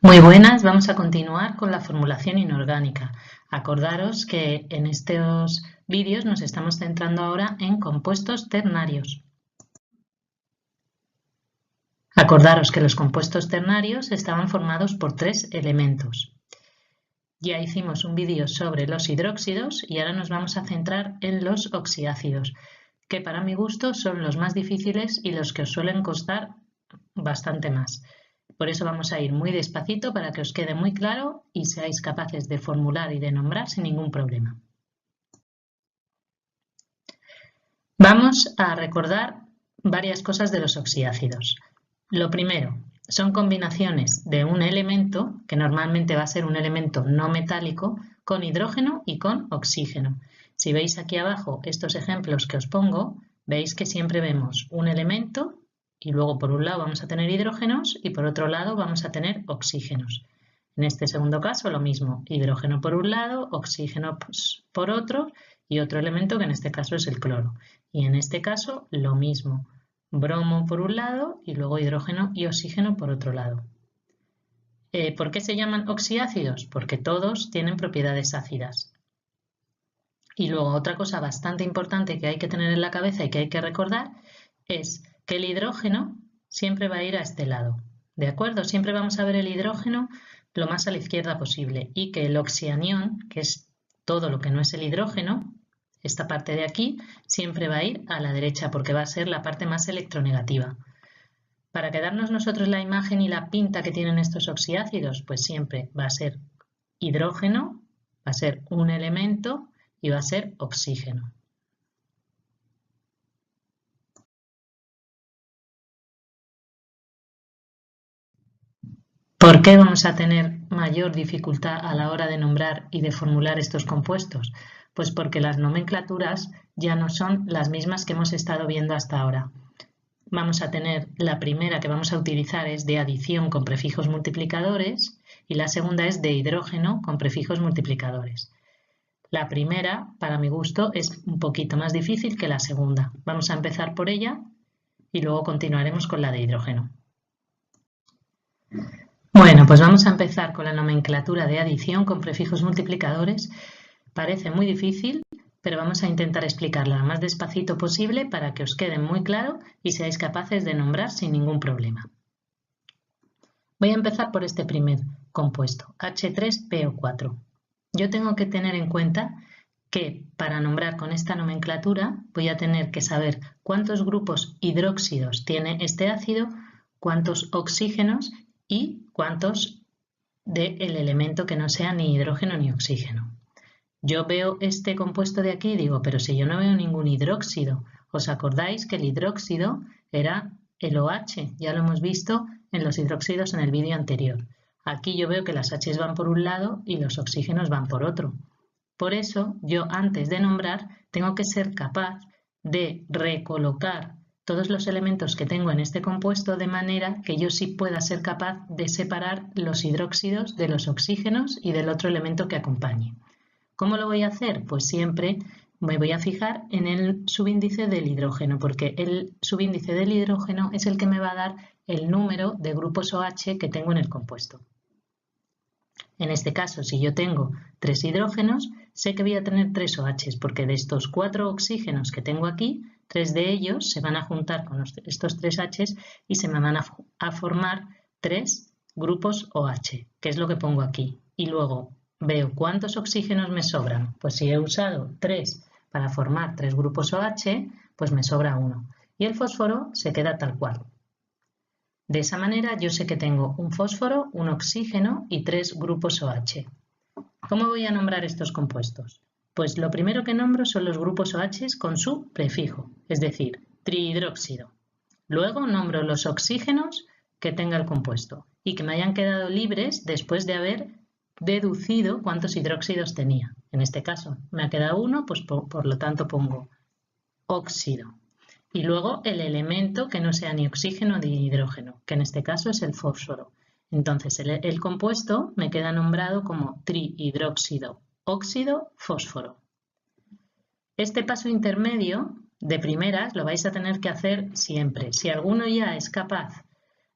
Muy buenas, vamos a continuar con la formulación inorgánica. Acordaros que en estos vídeos nos estamos centrando ahora en compuestos ternarios. Acordaros que los compuestos ternarios estaban formados por tres elementos. Ya hicimos un vídeo sobre los hidróxidos y ahora nos vamos a centrar en los oxiácidos, que para mi gusto son los más difíciles y los que os suelen costar bastante más. Por eso vamos a ir muy despacito para que os quede muy claro y seáis capaces de formular y de nombrar sin ningún problema. Vamos a recordar varias cosas de los oxiácidos. Lo primero, son combinaciones de un elemento, que normalmente va a ser un elemento no metálico, con hidrógeno y con oxígeno. Si veis aquí abajo estos ejemplos que os pongo, veis que siempre vemos un elemento y luego por un lado vamos a tener hidrógenos y por otro lado vamos a tener oxígenos. En este segundo caso lo mismo, hidrógeno por un lado, oxígeno por otro y otro elemento que en este caso es el cloro. Y en este caso lo mismo, bromo por un lado y luego hidrógeno y oxígeno por otro lado. ¿Por qué se llaman oxiácidos? Porque todos tienen propiedades ácidas. Y luego otra cosa bastante importante que hay que tener en la cabeza y que hay que recordar es que el hidrógeno siempre va a ir a este lado, ¿de acuerdo? Siempre vamos a ver el hidrógeno lo más a la izquierda posible y que el oxianión, que es todo lo que no es el hidrógeno, esta parte de aquí, siempre va a ir a la derecha porque va a ser la parte más electronegativa. Para quedarnos nosotros la imagen y la pinta que tienen estos oxiácidos, pues siempre va a ser hidrógeno, va a ser un elemento y va a ser oxígeno. ¿Por qué vamos a tener mayor dificultad a la hora de nombrar y de formular estos compuestos? Pues porque las nomenclaturas ya no son las mismas que hemos estado viendo hasta ahora. Vamos a tener la primera que vamos a utilizar es de adición con prefijos multiplicadores y la segunda es de hidrógeno con prefijos multiplicadores. La primera, para mi gusto, es un poquito más difícil que la segunda. Vamos a empezar por ella y luego continuaremos con la de hidrógeno. Bueno, pues vamos a empezar con la nomenclatura de adición con prefijos multiplicadores. Parece muy difícil, pero vamos a intentar explicarla lo más despacito posible para que os quede muy claro y seáis capaces de nombrar sin ningún problema. Voy a empezar por este primer compuesto, H3PO4. Yo tengo que tener en cuenta que para nombrar con esta nomenclatura voy a tener que saber cuántos grupos hidróxidos tiene este ácido, cuántos oxígenos y cuántos del elemento que no sea ni hidrógeno ni oxígeno. Yo veo este compuesto de aquí y digo, pero si yo no veo ningún hidróxido, ¿os acordáis que el hidróxido era el OH? Ya lo hemos visto en los hidróxidos en el vídeo anterior. Aquí yo veo que las H's van por un lado y los oxígenos van por otro. Por eso yo antes de nombrar tengo que ser capaz de recolocar todos los elementos que tengo en este compuesto de manera que yo sí pueda ser capaz de separar los hidróxidos de los oxígenos y del otro elemento que acompañe. ¿Cómo lo voy a hacer? Pues siempre me voy a fijar en el subíndice del hidrógeno, porque el subíndice del hidrógeno es el que me va a dar el número de grupos OH que tengo en el compuesto. En este caso, si yo tengo 3 hidrógenos, sé que voy a tener 3 OHs, porque de estos 4 oxígenos que tengo aquí, 3 de ellos se van a juntar con estos 3 Hs y se me van a formar 3 grupos OH, que es lo que pongo aquí. Y luego veo cuántos oxígenos me sobran. Pues si he usado 3 para formar 3 grupos OH, pues me sobra 1. Y el fósforo se queda tal cual. De esa manera yo sé que tengo un fósforo, un oxígeno y 3 grupos OH. ¿Cómo voy a nombrar estos compuestos? Pues lo primero que nombro son los grupos OH con su prefijo, es decir, trihidróxido. Luego nombro los oxígenos que tenga el compuesto y que me hayan quedado libres después de haber deducido cuántos hidróxidos tenía. En este caso me ha quedado 1, pues por lo tanto pongo óxido. Y luego el elemento que no sea ni oxígeno ni hidrógeno, que en este caso es el fósforo. Entonces el compuesto me queda nombrado como trihidróxido, óxido, fósforo. Este paso intermedio de primeras lo vais a tener que hacer siempre. Si alguno ya es capaz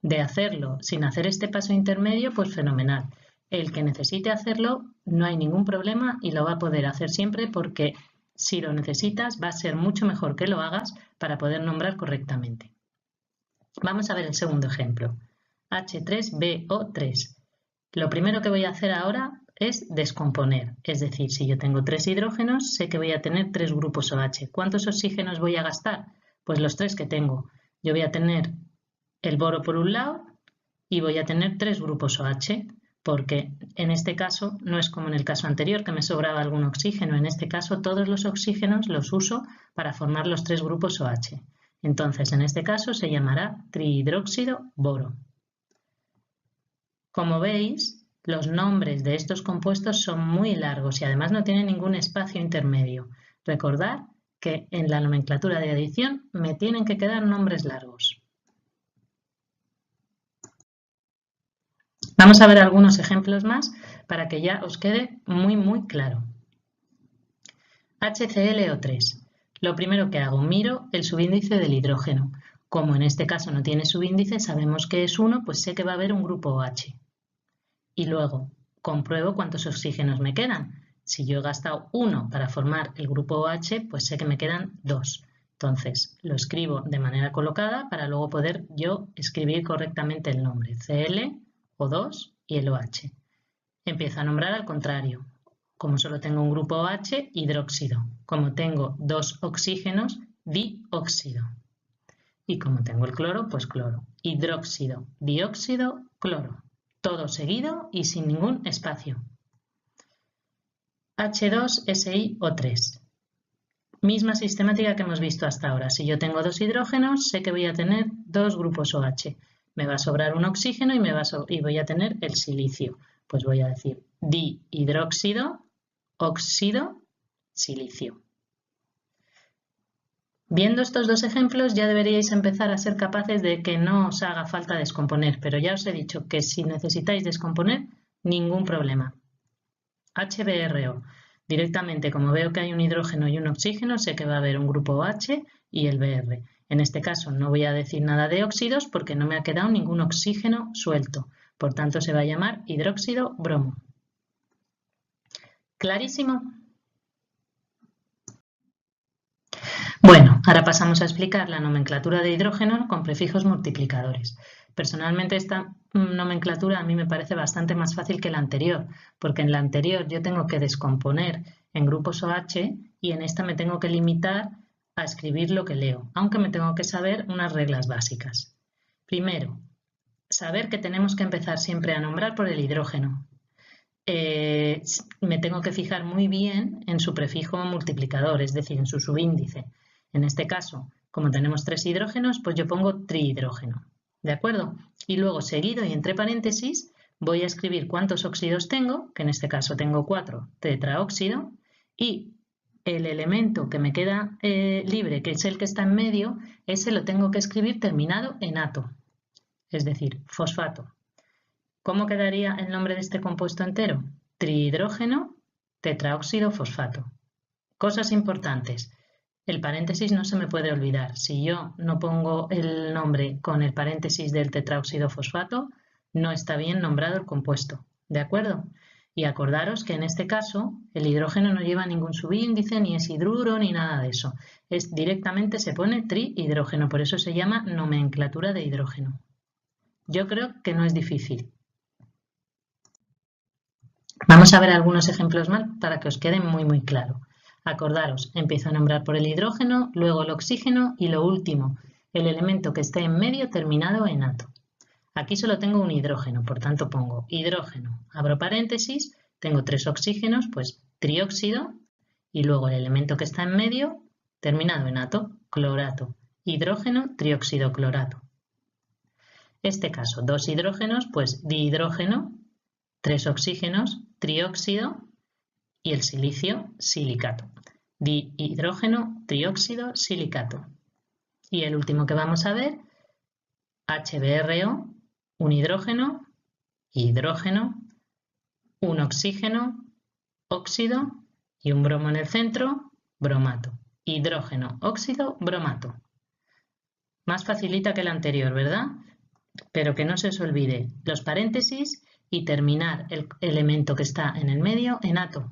De hacerlo sin hacer este paso intermedio, pues fenomenal. El que necesite hacerlo no hay ningún problema y lo va a poder hacer siempre porque si lo necesitas va a ser mucho mejor que lo hagas para poder nombrar correctamente. Vamos a ver el segundo ejemplo. H3BO3. Lo primero que voy a hacer ahora es descomponer, es decir, si yo tengo 3 hidrógenos, sé que voy a tener 3 grupos OH. ¿Cuántos oxígenos voy a gastar? Pues los 3 que tengo. Yo voy a tener el boro por un lado y voy a tener 3 grupos OH, porque en este caso no es como en el caso anterior que me sobraba algún oxígeno, en este caso todos los oxígenos los uso para formar los 3 grupos OH. Entonces en este caso se llamará trihidróxido boro. Como veis, los nombres de estos compuestos son muy largos y además no tienen ningún espacio intermedio. Recordad que en la nomenclatura de adición me tienen que quedar nombres largos. Vamos a ver algunos ejemplos más para que ya os quede muy claro. HClO3. Lo primero que hago, miro el subíndice del hidrógeno. Como en este caso no tiene subíndice, sabemos que es 1, pues sé que va a haber un grupo OH. Y luego compruebo cuántos oxígenos me quedan. Si yo he gastado 1 para formar el grupo OH, pues sé que me quedan 2. Entonces lo escribo de manera colocada para luego poder yo escribir correctamente el nombre. Cl, O2 y el OH. Empiezo a nombrar al contrario. Como solo tengo un grupo OH, hidróxido. Como tengo 2 oxígenos, dióxido. Y como tengo el cloro, pues cloro. Hidróxido, dióxido, cloro. Todo seguido y sin ningún espacio. H2SiO3. Misma sistemática que hemos visto hasta ahora. Si yo tengo 2 hidrógenos, sé que voy a tener 2 grupos OH. Me va a sobrar un oxígeno y voy a tener el silicio. Pues voy a decir dihidróxido, óxido, silicio. Viendo estos dos ejemplos ya deberíais empezar a ser capaces de que no os haga falta descomponer, pero ya os he dicho que si necesitáis descomponer, ningún problema. HBRO. Directamente, como veo que hay un hidrógeno y un oxígeno, sé que va a haber un grupo OH y el Br. En este caso no voy a decir nada de óxidos porque no me ha quedado ningún oxígeno suelto. Por tanto, se va a llamar hidróxido bromo. ¿Clarísimo? Bueno, ahora pasamos a explicar la nomenclatura de hidrógeno con prefijos multiplicadores. Personalmente esta nomenclatura a mí me parece bastante más fácil que la anterior, porque en la anterior yo tengo que descomponer en grupos OH y en esta me tengo que limitar a escribir lo que leo, aunque me tengo que saber unas reglas básicas. Primero, saber que tenemos que empezar siempre a nombrar por el hidrógeno. Me tengo que fijar muy bien en su prefijo multiplicador, es decir, en su subíndice. En este caso, como tenemos 3 hidrógenos, pues yo pongo trihidrógeno, ¿de acuerdo? Y luego, seguido y entre paréntesis, voy a escribir cuántos óxidos tengo, que en este caso tengo 4, tetraóxido, y el elemento que me queda libre, que es el que está en medio, ese lo tengo que escribir terminado en ato, es decir, fosfato. ¿Cómo quedaría el nombre de este compuesto entero? Trihidrógeno, tetraóxido, fosfato. Cosas importantes. El paréntesis no se me puede olvidar. Si yo no pongo el nombre con el paréntesis del tetraóxido fosfato, no está bien nombrado el compuesto. ¿De acuerdo? Y acordaros que en este caso el hidrógeno no lleva ningún subíndice, ni es hidruro, ni nada de eso. Directamente se pone trihidrógeno, por eso se llama nomenclatura de hidrógeno. Yo creo que no es difícil. Vamos a ver algunos ejemplos más para que os quede muy claro. Acordaros, empiezo a nombrar por el hidrógeno, luego el oxígeno y lo último, el elemento que esté en medio terminado en ato. Aquí solo tengo un hidrógeno, por tanto pongo hidrógeno, abro paréntesis, tengo 3 oxígenos, pues trióxido, y luego el elemento que está en medio terminado en ato, clorato, hidrógeno, trióxido, clorato. Este caso, 2 hidrógenos, pues dihidrógeno, 3 oxígenos, trióxido y el silicio, silicato. Dihidrógeno, trióxido, silicato. Y el último que vamos a ver, HBRO, un hidrógeno, hidrógeno, un oxígeno, óxido y un bromo en el centro, bromato. Hidrógeno, óxido, bromato. Más facilita que la anterior, ¿verdad? pero que no se os olvide los paréntesis y terminar el elemento que está en el medio en ato.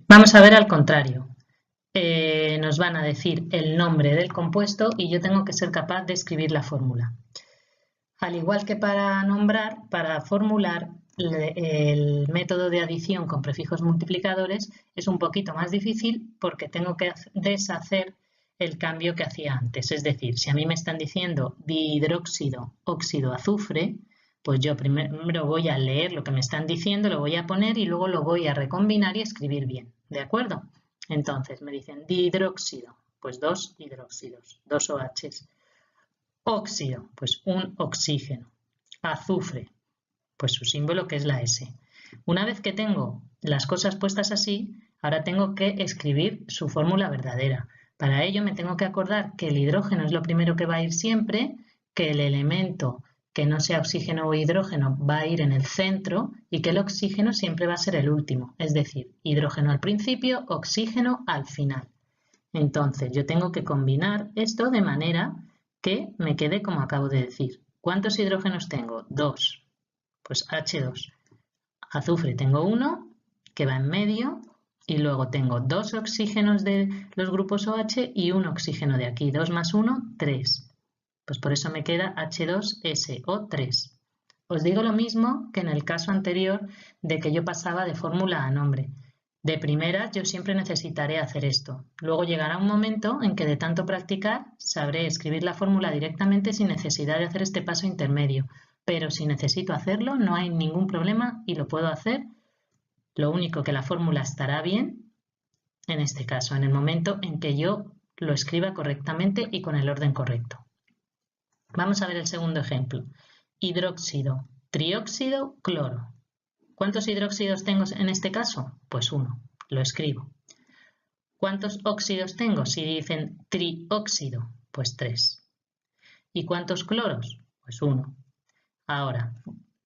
Vamos a ver al contrario. Nos van a decir el nombre del compuesto y yo tengo que ser capaz de escribir la fórmula. Al igual que para nombrar, para formular, el método de adición con prefijos multiplicadores es un poquito más difícil porque tengo que deshacer el cambio que hacía antes. Es decir, si a mí me están diciendo dihidróxido, óxido, azufre, pues yo primero voy a leer lo que me están diciendo, lo voy a poner y luego lo voy a recombinar y escribir bien. ¿De acuerdo? Entonces me dicen dihidróxido, pues 2 hidróxidos, 2 OHs. Óxido, pues un oxígeno. Azufre, pues su símbolo que es la S. Una vez que tengo las cosas puestas así, ahora tengo que escribir su fórmula verdadera. Para ello me tengo que acordar que el hidrógeno es lo primero que va a ir siempre, que el elemento que no sea oxígeno o hidrógeno va a ir en el centro y que el oxígeno siempre va a ser el último, es decir, hidrógeno al principio, oxígeno al final. Entonces yo tengo que combinar esto de manera que me quede como acabo de decir. ¿Cuántos hidrógenos tengo? 2. Pues H2. Azufre tengo 1, que va en medio, y luego tengo 2 oxígenos de los grupos OH y un oxígeno de aquí. 2 más 1, 3. Pues por eso me queda H2SO3. Os digo lo mismo que en el caso anterior de que yo pasaba de fórmula a nombre. De primeras yo siempre necesitaré hacer esto. Luego llegará un momento en que de tanto practicar sabré escribir la fórmula directamente sin necesidad de hacer este paso intermedio. Pero si necesito hacerlo no hay ningún problema y lo puedo hacer. Lo único que la fórmula estará bien, en este caso, en el momento en que yo lo escriba correctamente y con el orden correcto. Vamos a ver el segundo ejemplo. Hidróxido, trióxido, cloro. ¿Cuántos hidróxidos tengo en este caso? Pues 1. Lo escribo. ¿Cuántos óxidos tengo? Si dicen trióxido, pues 3. ¿Y cuántos cloros? Pues 1. Ahora,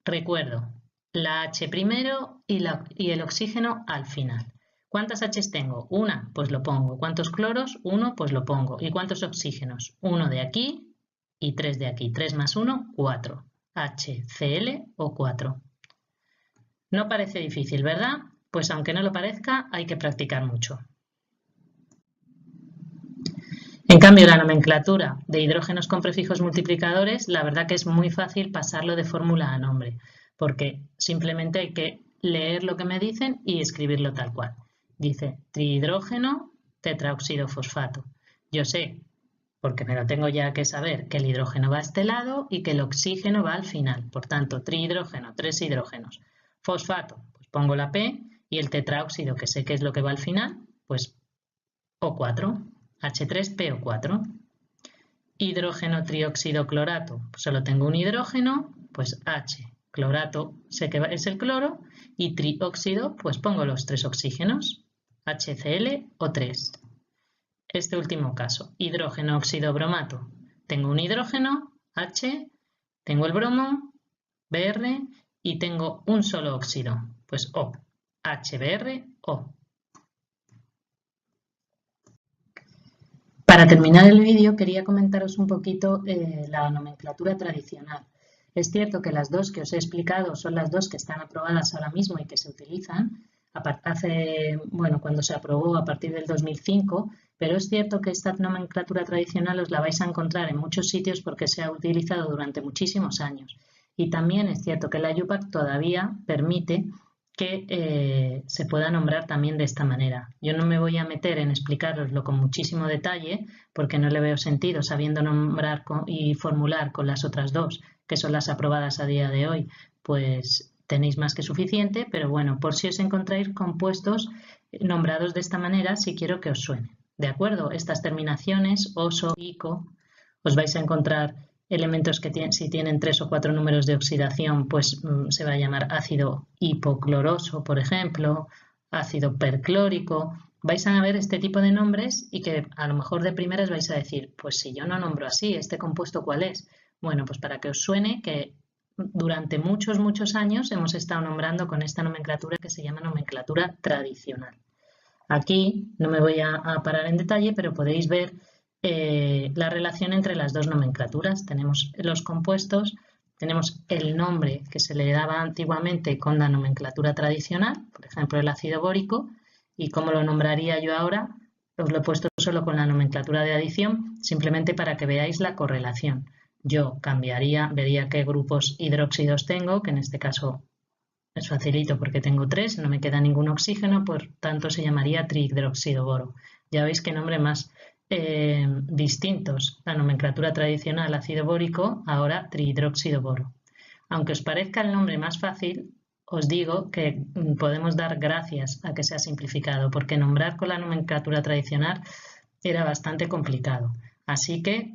recuerdo, la H primero y el oxígeno al final. ¿Cuántas H's tengo? 1, pues lo pongo. ¿Cuántos cloros? 1, pues lo pongo. ¿Y cuántos oxígenos? 1 de aquí y 3 de aquí. 3 más 1, 4. HCl o 4. No parece difícil, ¿verdad? Pues aunque no lo parezca, hay que practicar mucho. En cambio, la nomenclatura de hidrógenos con prefijos multiplicadores, la verdad que es muy fácil pasarlo de fórmula a nombre, porque simplemente hay que leer lo que me dicen y escribirlo tal cual. Dice trihidrógeno, tetraóxido fosfato. Yo sé, porque me lo tengo ya que saber, que el hidrógeno va a este lado y que el oxígeno va al final. Por tanto, trihidrógeno, 3 hidrógenos. Fosfato, pues pongo la P y el tetraóxido, que sé que es lo que va al final, pues O4, H3PO4. Hidrógeno trióxido clorato, pues solo tengo un hidrógeno, pues H. Clorato sé que es el cloro y trióxido, pues pongo los 3 oxígenos, HCl o 3. Este último caso, hidrógeno óxido bromato. Tengo un hidrógeno, H, tengo el bromo, Br, y tengo un solo óxido, pues O, HBrO. Para terminar el vídeo quería comentaros un poquito la nomenclatura tradicional. Es cierto que las dos que os he explicado son las dos que están aprobadas ahora mismo y que se utilizan cuando se aprobó a partir del 2005, pero es cierto que esta nomenclatura tradicional os la vais a encontrar en muchos sitios porque se ha utilizado durante muchísimos años. Y también es cierto que la IUPAC todavía permite que se pueda nombrar también de esta manera. Yo no me voy a meter en explicaroslo con muchísimo detalle porque no le veo sentido sabiendo nombrar y formular con las otras dos, que son las aprobadas a día de hoy, pues tenéis más que suficiente, pero bueno, por si os encontráis compuestos nombrados de esta manera, si quiero que os suene. ¿De acuerdo? Estas terminaciones, oso, ico, os vais a encontrar elementos que si tienen 3 o 4 números de oxidación, pues se va a llamar ácido hipocloroso, por ejemplo, ácido perclórico. Vais a ver este tipo de nombres y que a lo mejor de primeras vais a decir, pues si yo no nombro así, ¿este compuesto cuál es? Bueno, pues para que os suene que durante muchos años hemos estado nombrando con esta nomenclatura que se llama nomenclatura tradicional. Aquí no me voy a parar en detalle, pero podéis ver la relación entre las dos nomenclaturas. Tenemos los compuestos, tenemos el nombre que se le daba antiguamente con la nomenclatura tradicional, por ejemplo el ácido bórico, y cómo lo nombraría yo ahora, os lo he puesto solo con la nomenclatura de adición, simplemente para que veáis la correlación. Yo cambiaría, vería qué grupos hidróxidos tengo, que en este caso es facilito porque tengo 3, no me queda ningún oxígeno, por tanto se llamaría trihidróxido boro. Ya veis qué nombre más distintos. La nomenclatura tradicional ácido bórico, ahora trihidróxido boro. Aunque os parezca el nombre más fácil, os digo que podemos dar gracias a que sea simplificado, porque nombrar con la nomenclatura tradicional era bastante complicado. Así que,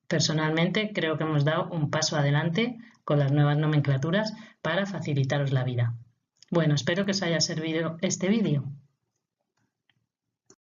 personalmente, creo que hemos dado un paso adelante con las nuevas nomenclaturas para facilitaros la vida. Bueno, espero que os haya servido este vídeo.